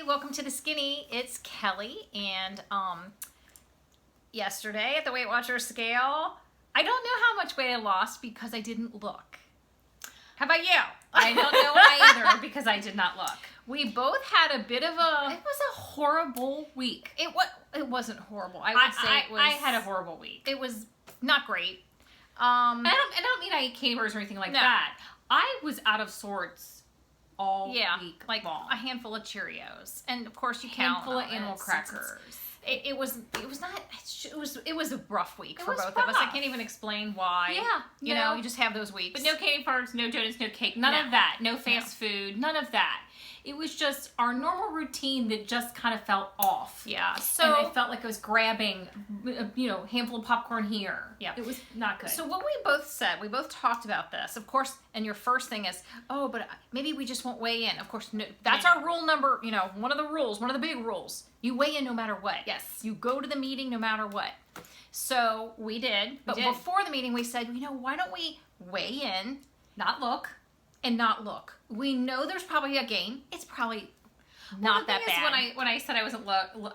welcome to the Skinny. It's Kelly, and yesterday at the Weight Watcher scale, I don't know how much weight I lost because I didn't look. How about you? I don't know either because I did not look. We both had a bit of a... It was a horrible week. It wasn't horrible. I would say it was... I had a horrible week. It was not great. I don't mean I ate candy bars or anything like that. I was out of sorts all week like long. A handful of Cheerios, and of course you count handful of animal crackers. It was a rough week for both rough. of us. I can't even explain why. Yeah, you know, you just have those weeks. But no candy bars, no donuts, no cake, none of that. No fast food, none of that. It was just our normal routine that just kind of felt off. Yeah. So and I felt like I was grabbing, a handful of popcorn here. Yeah. It was not good. So what we both said, we both talked about this, of course, and your first thing is, oh, but maybe we just won't weigh in. Of course, no, that's our rule number, one of the rules, one of the big rules. You weigh in no matter what. Yes. You go to the meeting no matter what. So we did. But before the meeting, we said, why don't we weigh in, not look. And not look. We know there's probably a gain. It's probably not that bad. When I said I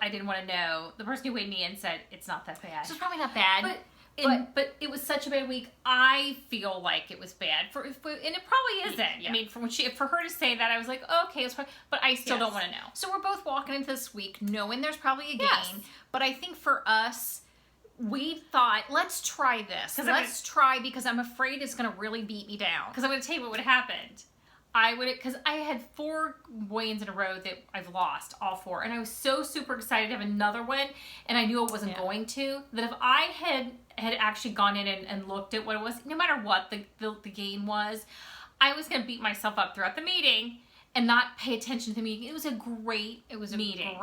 I didn't want to know. The person who weighed me in said it's not that bad. So it's probably not bad. But it was such a bad week. I feel like it was bad and it probably isn't. Yeah. I mean, for her to say that, I was like, okay, it's fine. But I still don't want to know. So we're both walking into this week knowing there's probably a gain. But I think for us, we thought, let's try this. Let's try because I'm afraid it's going to really beat me down. Because I'm going to tell you what would have happened. Because I had 4 weigh-ins in a row that I've lost, all 4. And I was so super excited to have another one. And I knew I wasn't going to. That if I had actually gone in and looked at what it was, no matter what the gain was, I was going to beat myself up throughout the meeting and not pay attention to the meeting. It was a great meeting.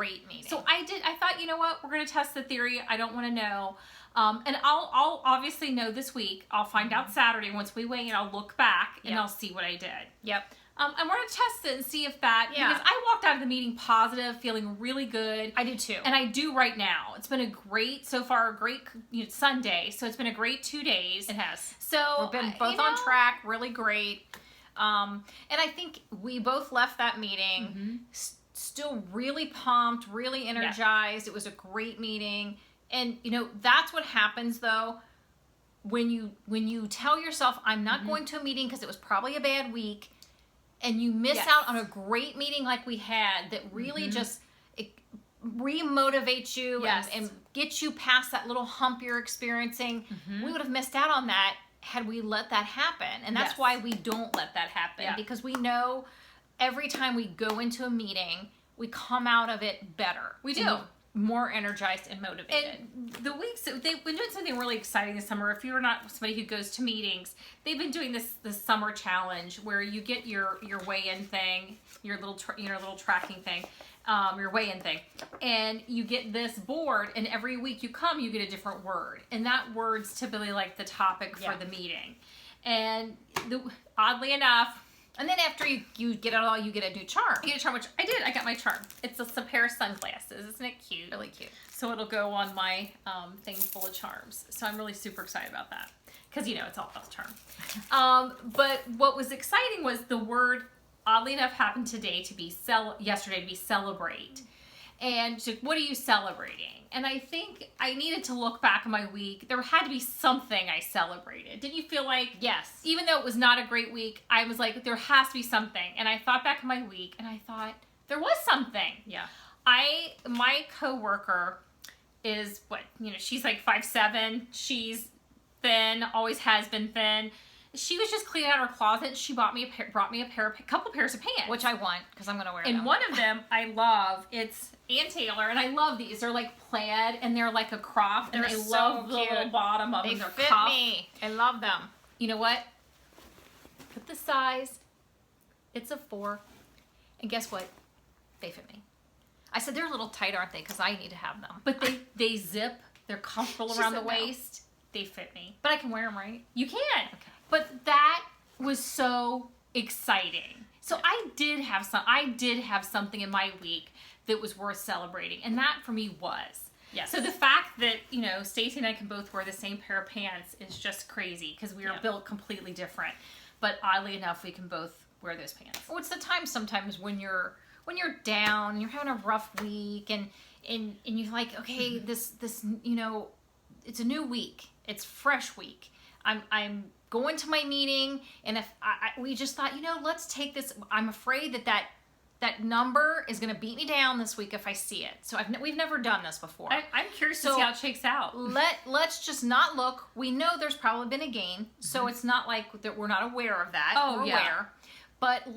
So I thought, you know what? We're going to test the theory. I don't want to know. And I'll obviously know this week. I'll find out Saturday once we weigh in. I'll look back and I'll see what I did. Yep. And we're going to test it and see if that, because I walked out of the meeting positive, feeling really good. I do too. And I do right now. It's been so far a great Sunday. So it's been a great 2 days. It has. So we've been both on track, really great. And I think we both left that meeting still really pumped, really energized. It was a great meeting. And, that's what happens, though, when you tell yourself, I'm not going to a meeting because it was probably a bad week, and you miss out on a great meeting like we had that really just re-motivates you and gets you past that little hump you're experiencing. We would have missed out on that had we let that happen. And that's why we don't let that happen, because we know every time we go into a meeting, we come out of it better. We do. More energized and motivated. And the weeks, they've been doing something really exciting this summer. If you're not somebody who goes to meetings, they've been doing this summer challenge where you get your weigh-in thing, your little tracking thing, your weigh-in thing, and you get this board, and every week you come, you get a different word, and that word's typically like the topic for the meeting. And oddly enough, and then after you get it all, you get a new charm. You get a charm, which I did. I got my charm. It's a pair of sunglasses. Isn't it cute? Really cute. So it'll go on my thing full of charms. So I'm really super excited about that. Because, it's all about the charm. But what was exciting was the word, oddly enough, happened today to be yesterday to be celebrate. And she's like, what are you celebrating? And I think I needed to look back on my week. There had to be something I celebrated. Didn't you feel like? Yes. Even though it was not a great week, I was like, there has to be something. And I thought back on my week, and I thought, there was something. Yeah. My coworker is she's like 5'7". She's thin, always has been thin. She was just cleaning out her closet, and she brought me a couple pairs of pants. Which I want, because I'm going to wear them. And one of them I love. It's Ann Taylor, and I love these. They're like plaid, and they're like a crop, and I love the little bottom of them. They fit me. I love them. You know what? Put the size. It's a 4. And guess what? They fit me. I said, they're a little tight, aren't they? Because I need to have them. But they zip. They're comfortable around the waist. They fit me. But I can wear them, right? You can. Okay. But that was so exciting. So I did have something in my week that was worth celebrating, and that for me was. Yes. So the fact that, Stacey and I can both wear the same pair of pants is just crazy because we are built completely different. But oddly enough, we can both wear those pants. Well, it's the time sometimes when you're when you're down, you're having a rough week, and you're like, okay, this it's a new week, it's fresh week. I'm going to my meeting, and if we just thought, let's take this. I'm afraid that number is going to beat me down this week if I see it. So we've never done this before. I'm curious to see how it shakes out. Let's just not look. We know there's probably been a gain, so it's not like that we're not aware of that. We're aware. But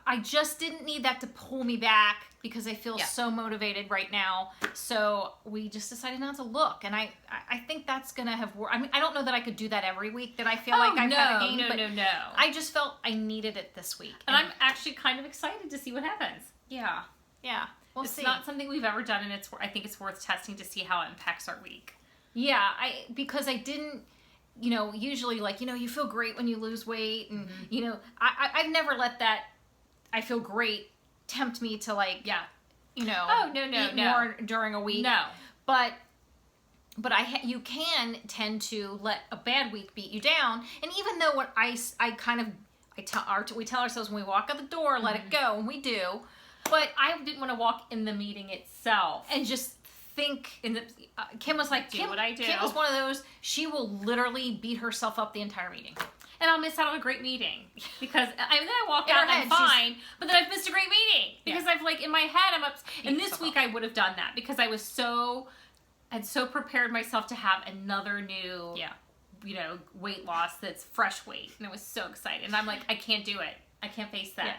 I just didn't need that to pull me back because I feel so motivated right now. So we just decided not to look. And I think that's going to have worked. I mean, I don't know that I could do that every week, that I feel like I've had a gain. No. I just felt I needed it this week. And I'm actually kind of excited to see what happens. Yeah. We'll it's see. Not something we've ever done, and I think it's worth testing to see how it impacts our week. Yeah, because I didn't... usually you feel great when you lose weight, and I've never let that I feel great tempt me to eat more during a week. No. But you can tend to let a bad week beat you down. And even though we tell ourselves when we walk out the door, let it go, and we do. But I didn't want to walk in the meeting itself and just think. Kim was like, do what I do. Kim was one of those. She will literally beat herself up the entire meeting, and I'll miss out on a great meeting because then I walk out and I'm fine, but then I've missed a great meeting because I've in my head I'm up. And this week I would have done that because I was had so prepared myself to have another new weight loss that's fresh weight, and I was so excited. And I'm like, I can't do it. I can't face that.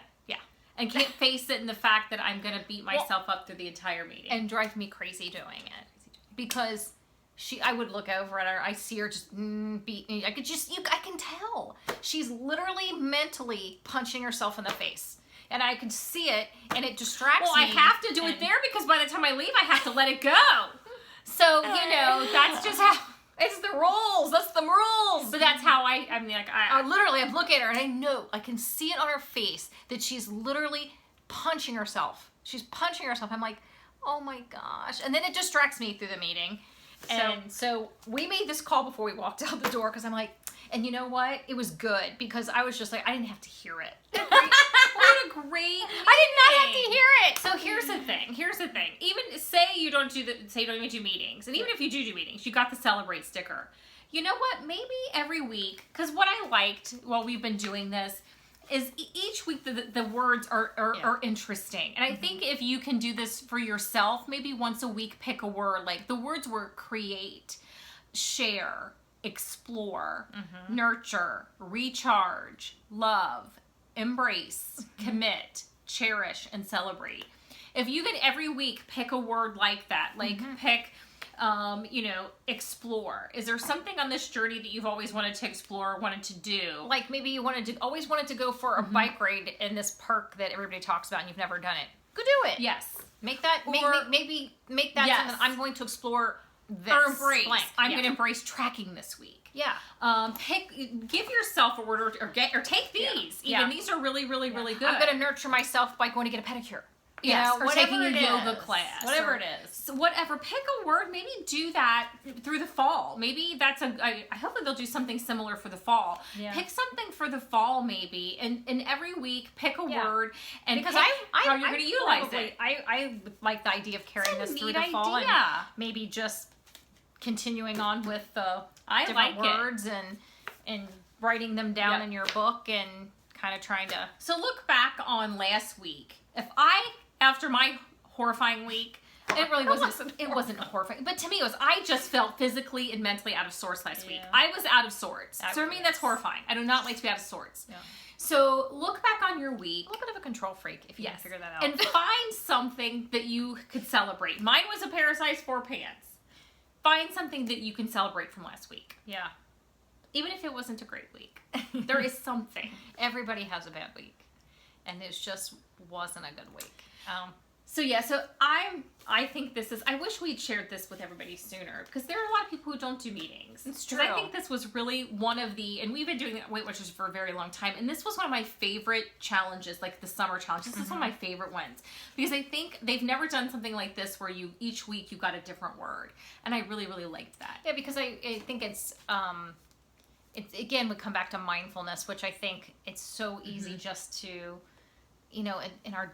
And can't face it in the fact that I'm going to beat myself up through the entire meeting. And drive me crazy doing it. Because I would look over at her, I see her just beat me. I can tell. She's literally mentally punching herself in the face. And I can see it, and it distracts me. Well, I have to do it there because by the time I leave, I have to let it go. So, that's just how... It's the rules. That's the rules. But that's how I literally, I'm looking at her and I know, I can see it on her face that she's literally punching herself. She's punching herself. I'm like, oh my gosh. And then it distracts me through the meeting. And so we made this call before we walked out the door because I'm like, and you know what? It was good because I was just like, I didn't have to hear it. What a great meeting. I did not have to hear it. So here's the thing. Even say you don't even do meetings, and even if you do meetings, you got the celebrate sticker. You know what? Maybe every week, because what I liked while we've been doing this is each week the words are interesting. And I think if you can do this for yourself, maybe once a week, pick a word. Like the words were create, share, explore, nurture, recharge, love, embrace, commit, cherish, and celebrate. If you could every week pick a word like that, like pick, explore. Is there something on this journey that you've always wanted to explore, wanted to do? Like maybe you always wanted to go for a bike ride in this park that everybody talks about and you've never done it. Go do it. Yes. Make that, maybe make that something. I'm going to explore this. Or embrace. Blank. I'm going to embrace tracking this week. Yeah. Give yourself a word or take these. Even these are really, really, really good. I'm going to nurture myself by going to get a pedicure. Or taking a yoga class. Whatever it is. So whatever. Pick a word. Maybe do that through the fall. Maybe that's hopefully they'll do something similar for the fall. Yeah. Pick something for the fall maybe. And every week pick a word and because how you're going to utilize it. I like the idea of carrying this through the fall and maybe just continuing on with the different words and writing them down in your book and kind of trying to... So look back on last week. After my horrifying week, it really wasn't. It wasn't horrifying, but to me, it was. I just felt physically and mentally out of sorts last week. I was out of sorts. So for me, that's horrifying. I do not like to be out of sorts. Yeah. So look back on your week. A little bit of a control freak, if you can figure that out, and find something that you could celebrate. Mine was a pair of size 4 pants. Find something that you can celebrate from last week. Yeah. Even if it wasn't a great week, there is something. Everybody has a bad week, and it just wasn't a good week. So I think this is, I wish we'd shared this with everybody sooner because there are a lot of people who don't do meetings. It's true. I think this was really one of and we've been doing Weight Watchers for a very long time, and this was one of my favorite challenges, like the summer challenge. This is one of my favorite ones because I think they've never done something like this where each week you got a different word, and I really, really liked that. Yeah, because I think it's again, we come back to mindfulness, which I think it's so easy just to, in our...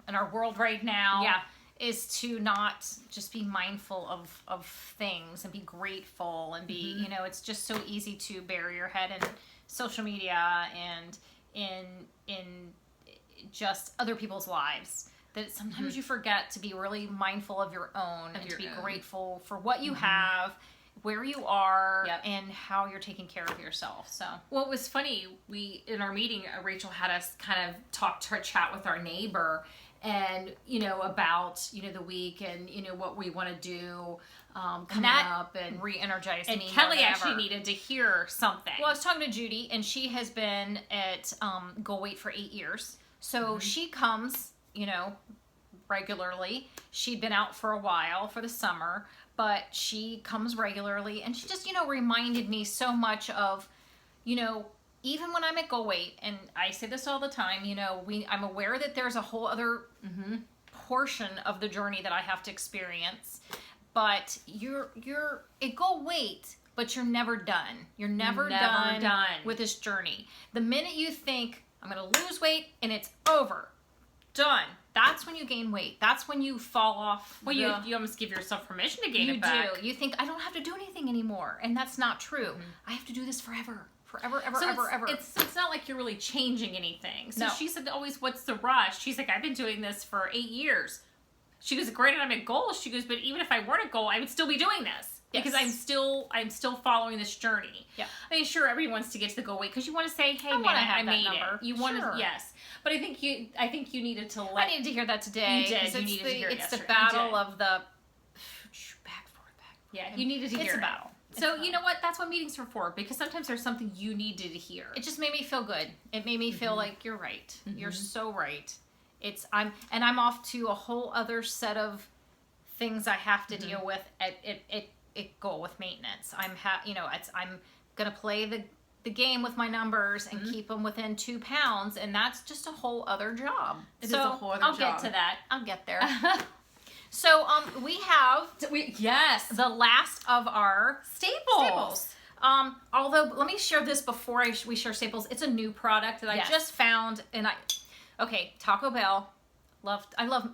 in our world right now. Yeah. Is to not just be mindful of things and be grateful and be, you know, it's just so easy to bury your head in social media and in just other people's lives, that sometimes you forget to be really mindful of your own and to be grateful for what you have, where you are, and how you're taking care of yourself. So, well, it was funny, we in our meeting, Rachel had us kind of chat with our neighbor, and, you know, about, you know, the week and, you know, what we want to do coming up, and re-energized and me. Kelly actually needed to hear something. Well, I was talking to Judy, and she has been at Go Wait for 8 years. So she comes, you know, regularly. She'd been out for a while for the summer, but she comes regularly, and she just, you know, reminded me so much of, you know, even when I'm at Go Wait, and I say this all the time, you know, I'm aware that there's a whole other portion of the journey that I have to experience, but you're at Go Wait, but you're never done. You're never done with this journey. The minute you think, I'm going to lose weight and it's over, done, that's when you gain weight. That's when you fall off. Well, you almost give yourself permission to gain it back. You do. You think, I don't have to do anything anymore, and that's not true. I have to do this forever. Forever, ever, so ever. It's not like you're really changing anything. So No. she said, always, what's the rush? She's like, I've been doing this for 8 years. She goes, granted, I'm at goal. She goes, but even if I weren't at goal, I would still be doing this. Yes. Because I'm still following this journey. Yeah. I mean, sure, everyone wants to get to the goal weight because you want to say, hey, man, I made made it. You want to, yes. But I think you needed to let. I needed to hear that today. You did. You It's needed to hear it It's the yesterday. battle of the back, forward, back. Yeah, you needed to hear It's a it. battle. So you know what? That's what meetings are for, because sometimes there's something you needed to hear. It just made me feel good. It made me feel like you're right. You're so right. I'm off to a whole other set of things I have to deal with at goal with maintenance. I'm gonna play the game with my numbers and keep them within 2 pounds, and that's just a whole other job. It is a whole other job. I'll get to that. I'll get there. So we have the last of our staples. Although let me share this before we share staples. It's a new product that I just found, and Taco Bell.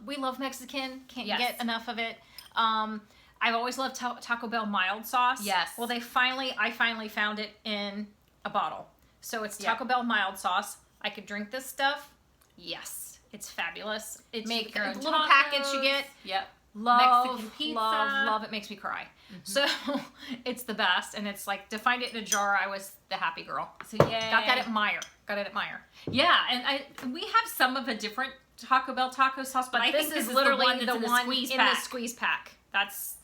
We love Mexican. Can't get enough of it. I've always loved Taco Bell mild sauce. Yes. Well, I finally found it in a bottle. So it's Taco Bell mild sauce. I could drink this stuff. Yes. It's fabulous. It's Make your own little tacos. package you get. Yep. Mexican pizza. love. It makes me cry. So it's the best, and it's like, to find it in a jar, I was the happy girl. So yeah, got that at Meijer. Yeah, and we have some of a different Taco Bell taco sauce, but I this think is literally the one in the squeeze pack. That's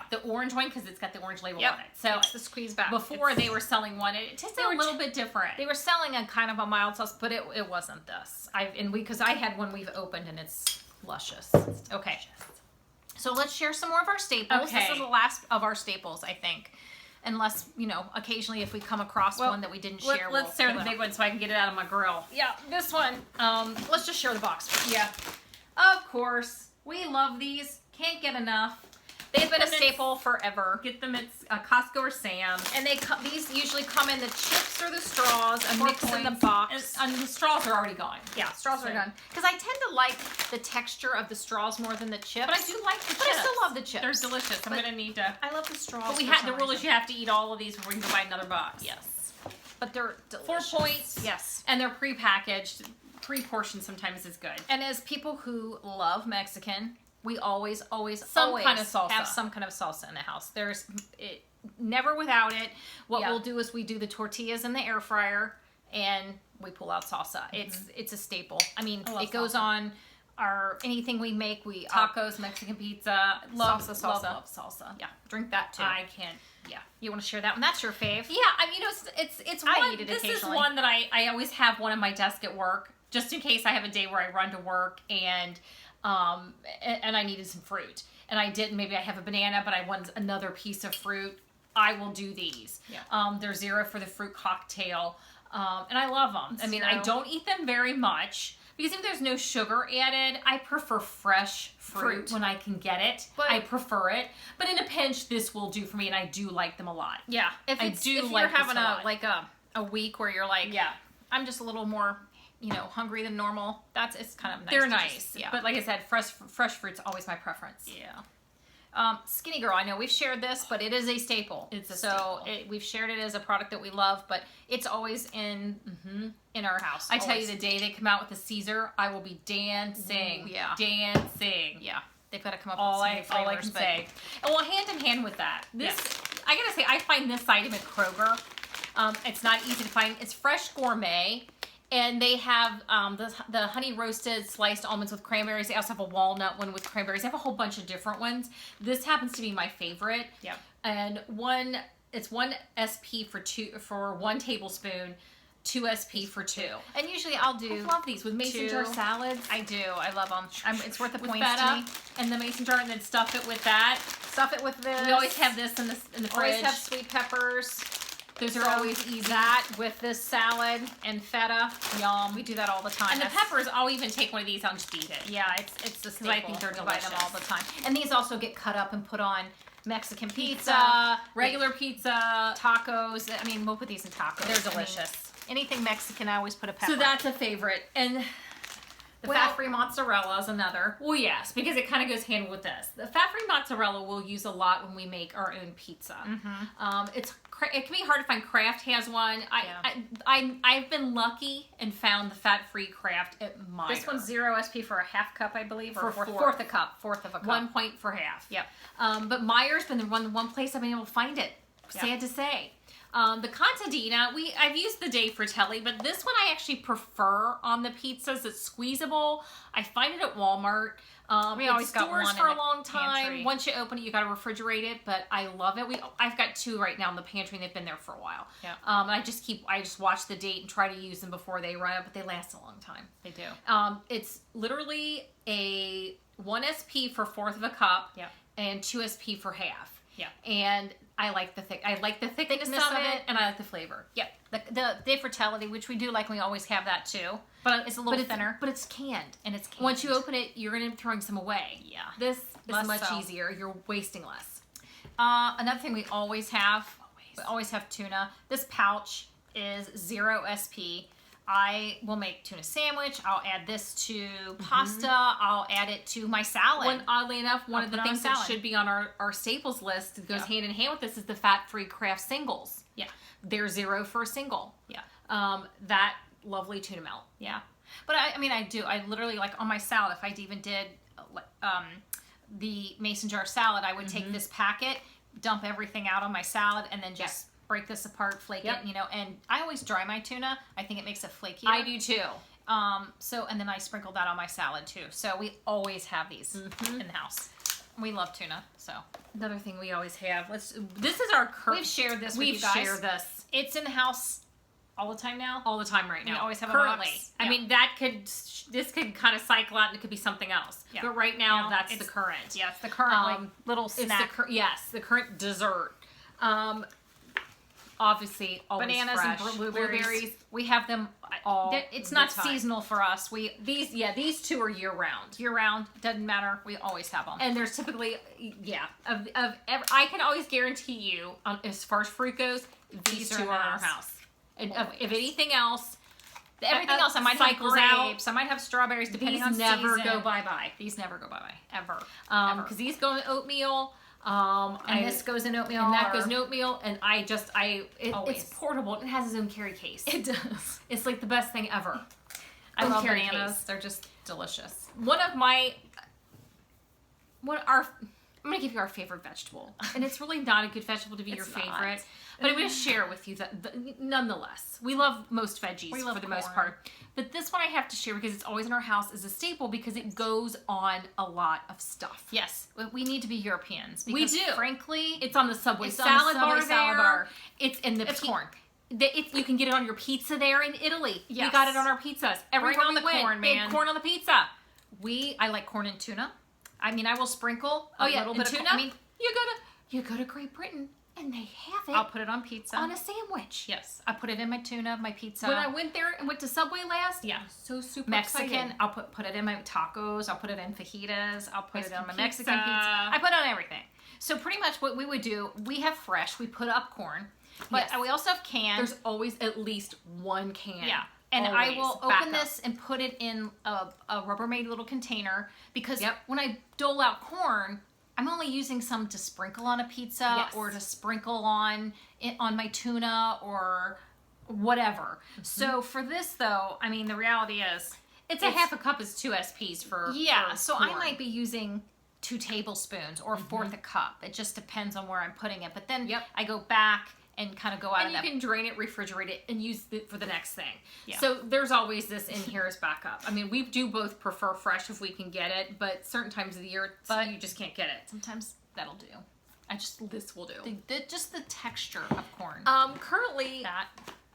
the orange one, because it's got the orange label Yep. on it. So it's the squeeze pack. before they were selling one, it tasted a little bit different. They were selling a kind of a mild sauce, but it wasn't this. Because I had one we've opened, and it's luscious. Okay. So let's share some more of our staples. Okay. This is the last of our staples, I think. Unless, occasionally if we come across one that we didn't share, let's share the big one so I can get it out of my grill. Yeah, this one. Let's just share the box first. Yeah. Of course. We love these. Can't get enough. They've been a staple forever. Get them at Costco or Sam's. And these usually come in the chips or the straws, a mix in the box. And the straws are already gone. Yeah, straws are gone. Because I tend to like the texture of the straws more than the chips. But I do like the chips. But I still love the chips. They're delicious. I'm going to need to... I love the straws. But the rule is you have to eat all of these before you can buy another box. Yes. But they're delicious. 4 points. Yes. And they're pre-packaged. 3 portions sometimes is good. And as people who love Mexican, we always kind of salsa. have some kind of salsa in the house. Never without it. What we'll do is we do the tortillas in the air fryer, and we pull out salsa. It's a staple. I mean, it goes on anything we make. Tacos, Mexican pizza, love salsa. Love salsa. Yeah, drink that too. I can't. Yeah. You want to share that one? That's your fave. Yeah, I mean, it's I one. eat it This is occasionally. one that I always have one on my desk at work, just in case I have a day where I run to work and I needed some fruit, and I didn't. Maybe I have a banana, but I want another piece of fruit. I will do these. Yeah. They're zero for the fruit cocktail, and I love them. I mean, I don't eat them very much because if there's no sugar added, I prefer fresh fruit when I can get it. I prefer it, but in a pinch, this will do for me, and I do like them a lot. Yeah. If you're having a week where you're like, I'm just a little more hungry than normal, it's kind of nice. They're nice. Yeah. But like I said, fresh fruit's always my preference. Yeah. Skinny Girl, I know we've shared this, but it is a staple. It's a staple. We've shared it as a product that we love, but it's always in our house. I tell you, the day they come out with the Caesar, I will be dancing. Ooh, yeah. Dancing. Yeah. They've got to come up All with some new flavors. All I can say. And well, hand in hand with that, I gotta say, I find this item at Kroger. It's not easy to find. It's Fresh Gourmet. And they have the honey roasted sliced almonds with cranberries. They also have a walnut one with cranberries. They have a whole bunch of different ones. This happens to be my favorite. Yeah. And it's 1 SP for 1 tablespoon, 2 SP for 2. And usually I'll do. I love these with mason jar salads. I do. I love them. It's worth the with points feta to me. and the mason jar, and then stuff it with that. Stuff it with this. We always have this in the fridge. Always have sweet peppers. Those are always easy. That with this salad and feta. Yum. We do that all the time. And the peppers, I'll even take one of these out and just eat it. Yeah, it's the staple. I think they're We buy them delicious. all the time. And these also get cut up and put on Mexican pizza, regular pizza, tacos. I mean, we'll put these in tacos. They're delicious. Anything Mexican, I always put a pepper. So that's a favorite. And the fat-free mozzarella is another. Well, yes, because it kind of goes hand with this. The fat-free mozzarella we'll use a lot when we make our own pizza. It can be hard to find. Kraft has one. I've been lucky and found the fat-free Kraft at Meijer. This one's 0 SP for a half cup, I believe, or for fourth of a cup. 1 point for half. Yep. But Meijer's been the one place I've been able to find it. Sad to say. The contadina, I've used the Dei Fratelli, but this one I actually prefer on the pizzas. It's squeezable. I find it at Walmart. We always got stores one for in a long time. pantry. Once you open it, you got to refrigerate it, but I love it. I've got 2 right now in the pantry, and they've been there for a while. Yeah. I just watch the date and try to use them before they run out, but they last a long time. They do. It's literally a 1 SP for 1/4 of a cup. Yeah. And 2 SP for half. Yeah. And I like the thickness of it, and I like the flavor. Yep. The Dei Fratelli, which we do like, we always have that too. But it's a little thinner. But it's canned. And it's canned. Once you open it, you're going to be throwing some away. Yeah. This is much so. easier. You're wasting less. Another thing we always have, we always have tuna. This pouch is 0 SP. I will make tuna sandwich. I'll add this to pasta. I'll add it to my salad. Oddly enough, one of the things that salad. should be on our staples list that goes hand in hand with this is the fat-free Kraft singles. Yeah. They're 0 for a single. Yeah. That lovely tuna melt. Yeah. But I literally, like on my salad, if I even did the mason jar salad, I would take this packet, dump everything out on my salad, and then just break this apart, flake it, and I always dry my tuna. I think it makes it flakier. I do too. And then I sprinkle that on my salad too. So we always have these in the house. We love tuna, so. Another thing we always have. This is our current. We've shared this with you guys. We've shared this. It's in the house all the time now. All the time right now. We always have currently. a box. I mean, this could kind of cycle out and it could be something else. Yeah. But right now, that's the current. Yeah, it's the current little snack. It's the current dessert. Obviously, always bananas fresh. and blueberries. We have them all. It's not seasonal for us. These 2 are year round. Year round, doesn't matter. We always have them. And there's typically I can always guarantee you, as far as fruit goes, these 2 are in our house. And if anything else, everything else, I might have grapes. I might have strawberries, depending on season. These never go bye-bye. These never go bye-bye, ever. Because these go in oatmeal. And this goes in oatmeal. And that goes in oatmeal. And it's portable. It has its own carry case. It does. It's like the best thing ever. I love bananas. They're just delicious. I'm going to give you our favorite vegetable. And it's really not a good vegetable to be your favorite. But I'm going to share with you that nonetheless. We love most veggies for the most part. But this one I have to share because it's always in our house is a staple because it goes on a lot of stuff. Yes. We need to be Europeans. We do. Frankly, it's on the Subway salad bar. It's in the corn. You can get it on your pizza there in Italy. Yes. We got it on our pizzas. Everywhere on the corn, man. Corn on the pizza. I like corn and tuna. I mean, I will sprinkle a little bit tuna. of tuna. I mean, you go to Great Britain and they have it. I'll put it on pizza. On a sandwich. Yes. I put it in my tuna, my pizza. When I went there and went to Subway last, so super Mexican, excited. I'll put it in my tacos. I'll put it in fajitas. I'll put it on my Mexican pizza. I put it on everything. So pretty much what we would do, we have fresh. We put up corn. But we also have canned. There's always at least 1 can. Yeah. And always. I will open this and put it in a Rubbermaid little container because when I dole out corn, I'm only using some to sprinkle on a pizza or to sprinkle on my tuna or whatever. So for this though, I mean, the reality is it's a half a cup is 2 SPs for so corn. I might be using 2 tablespoons or a fourth a cup. It just depends on where I'm putting it. But then I go back and kind of go out of that. And you can drain it, refrigerate it, and use it for the next thing. Yeah. So there's always this in here as backup. I mean, we do both prefer fresh if we can get it, but certain times of the year, you just can't get it. Sometimes that'll do. This will do. Just the texture of corn. Currently,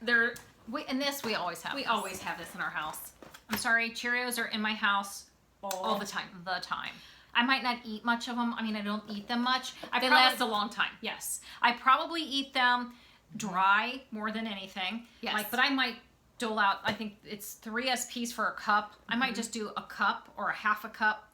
and this we always have. We always have this in our house. I'm sorry, Cheerios are in my house all the time. I might not eat much of them. I mean, I don't eat them much. They last a long time. Yes. I probably eat them dry more than anything. Yes. But I might dole out, I think it's 3 SPs for a cup. I might just do a cup or a half a cup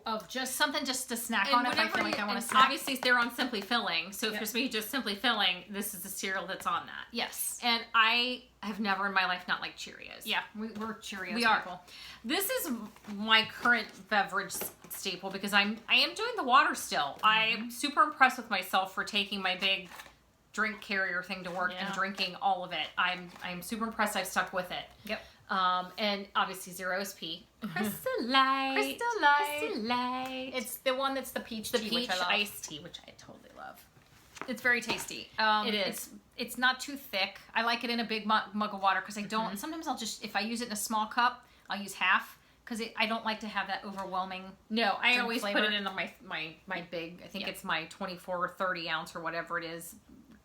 of just something just to snack on if I feel like I want to snack. Obviously, they're on Simply Filling. So if you're supposed to just Simply Filling, this is the cereal that's on that. Yes. And I have never in my life not liked Cheerios. Yeah, we're Cheerios we are. people. This is my current beverage staple because I am doing the water still. I'm super impressed with myself for taking my big drink carrier thing to work and drinking all of it. I'm super impressed. I've stuck with it. Yep. And obviously 0 SP. Crystal Light. It's the one that's the peach tea, peach which I love. iced tea, which I totally love. It's very tasty. It is. It's not too thick. I like it in a big mug of water because I don't. Sometimes I'll just, if I use it in a small cup, I'll use half because I don't like to have that overwhelming. No, I always flavor. put it in my big. I think it's my 24 or 30 ounce or whatever it is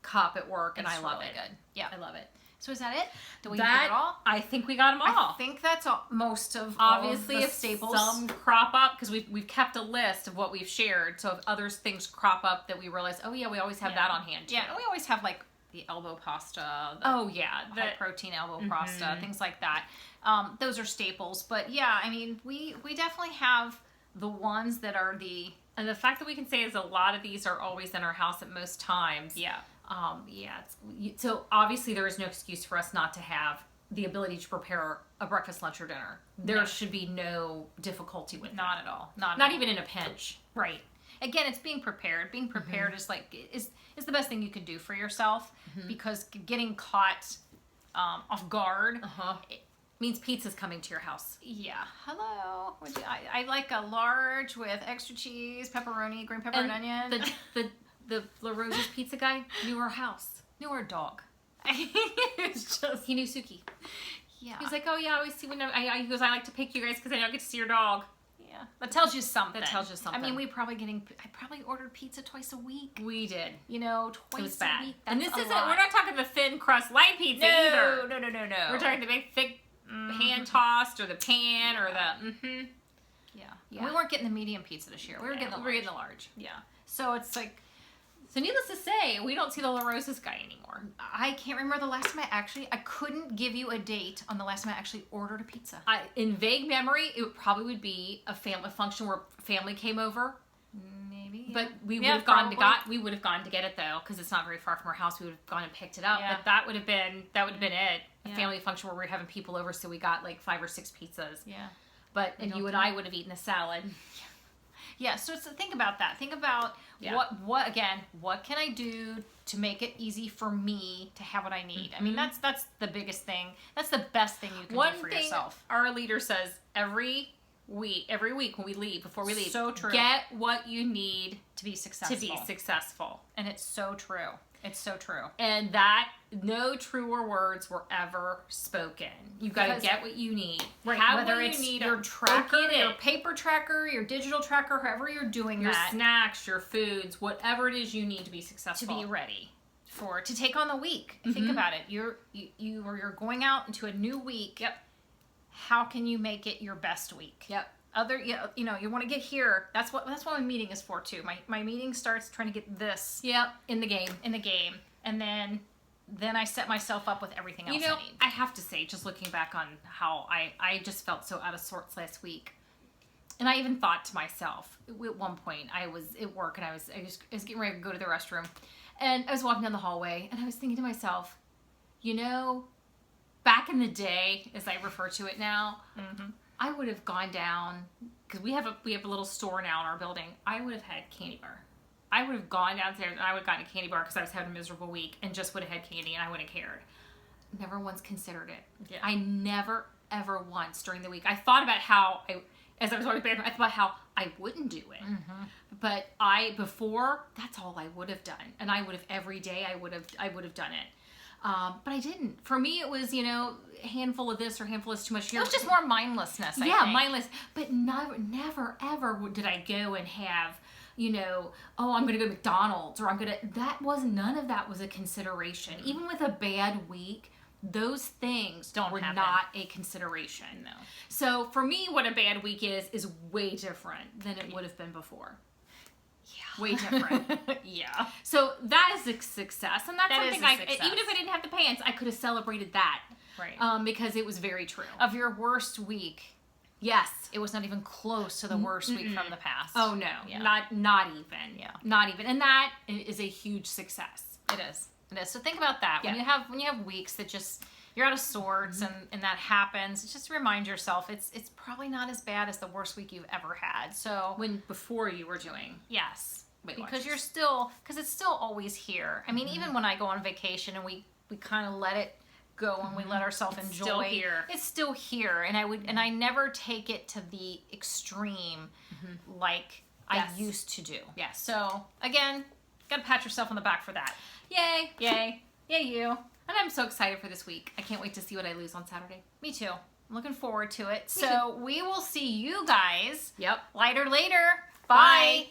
cup at work, and I love really it. Good. Yeah, I love it. So is that it? Do we That get it all? I think we got them all. I think that's most of Obviously, all of if the staples. some crop up, because we've kept a list of what we've shared, so if other things crop up that we realize, oh yeah, we always have that on hand too. Yeah, and we always have like the elbow pasta. The high protein elbow pasta, things like that. Those are staples. But yeah, I mean, we definitely have the ones that are and the fact that we can say is a lot of these are always in our house at most times. Yeah. So obviously there is no excuse for us not to have the ability to prepare a breakfast, lunch, or dinner. There should be no difficulty with Not at all. Not even in a pinch. Right. Again, it's being prepared. Being prepared is the best thing you can do for yourself because getting caught off guard It means pizza's coming to your house. Yeah. Hello. I like a large with extra cheese, pepperoni, green pepper and onion. The La Rosa's pizza guy knew our house. Knew our dog. It's just he knew Suki. Yeah. He was like, oh yeah, I always see when he goes, I like to pick you guys because I don't get to see your dog. Yeah. That tells you something. I mean, I probably ordered pizza twice a week. We did. You know, twice it was bad. a week. And this isn't, we're not talking the thin crust light pizza either. No. We're talking the big thick hand tossed or the pan or the Yeah. We weren't getting the medium pizza this year. We were getting the large. Yeah. So it's like, so needless to say, we don't see the La Rosa's guy anymore. I can't remember the last time I couldn't give you a date on the last time I actually ordered a pizza. In vague memory, it probably would be a family function where family came over. Maybe. Yeah. But we would have gone to get it though, because it's not very far from our house. We would have gone and picked it up. Yeah. But that would have been it. A family function where we were having people over, so we got like 5 or 6 pizzas. Yeah. But you and I would have eaten a salad. Yeah, so think about that. Think about what can I do to make it easy for me to have what I need? I mean, that's the biggest thing. That's the best thing you can do for yourself. Our leader says every week when we leave, before we leave, so true. Get what you need to be successful. And it's so true. It's so true. And that no truer words were ever spoken. You got to get what you need. Right. Whether it's your tracker, your paper tracker, your digital tracker, however you're doing your snacks, your foods, whatever it is you need to be successful. To be ready to take on the week. Think about it. You're going out into a new week. Yep. How can you make it your best week? Yep. You want to get here. That's what my meeting is for too. My meeting starts trying to get this. Yep. In the game. And then I set myself up with everything else I need. I have to say, just looking back on how I just felt so out of sorts last week. And I even thought to myself, at one point, I was at work and I was getting ready to go to the restroom. And I was walking down the hallway and I was thinking to myself, back in the day, as I refer to it now, Mm-hmm. I would have gone down, because we have a little store now in our building. I would have had candy bar. I would have gone downstairs and I would have gotten a candy bar because I was having a miserable week and just would have had candy and I wouldn't have cared. Never once considered it. Yeah. I never, ever once during the week. I thought about how, as I was going to bed, I thought about how I wouldn't do it. Mm-hmm. But before, that's all I would have done. And I would have, every day, I would have done it. But I didn't. For me, it was, a handful of this or handful of this too much. It was just more mindlessness, I think. Mindless. But never, ever did I go and have, I'm going to go to McDonald's or none of that was a consideration. Mm-hmm. Even with a bad week, those things were happen. not a consideration. No. So for me, what a bad week is way different than it would have been before. Yeah. Way different. Yeah. So that is a success, and that's That something is a success. even if I didn't have the pants, I could have celebrated that. Right. Because it was very true. Of your worst week, Yes. it was not even close to the worst week from the past. Oh no. Yeah. Not even. Yeah. Not even. And that is a huge success. It is. It is. So think about that. Yeah. When you have weeks that just you're out of sorts and that happens, just remind yourself it's probably not as bad as the worst week you've ever had. So Before you were doing yes. Weight Because Watchers. it's still always here. I mean, even when I go on vacation and we kind of let it go and we let ourselves enjoy, still here. It's still here, and I never take it to the extreme like Yes. I used to do. Yes. So again, gotta pat yourself on the back for that. Yay. Yay, yay you. And I'm so excited for this week. I can't wait to see what I lose on Saturday. Me too. I'm looking forward to it. Me So we will see you guys Yep. later. Bye. Bye.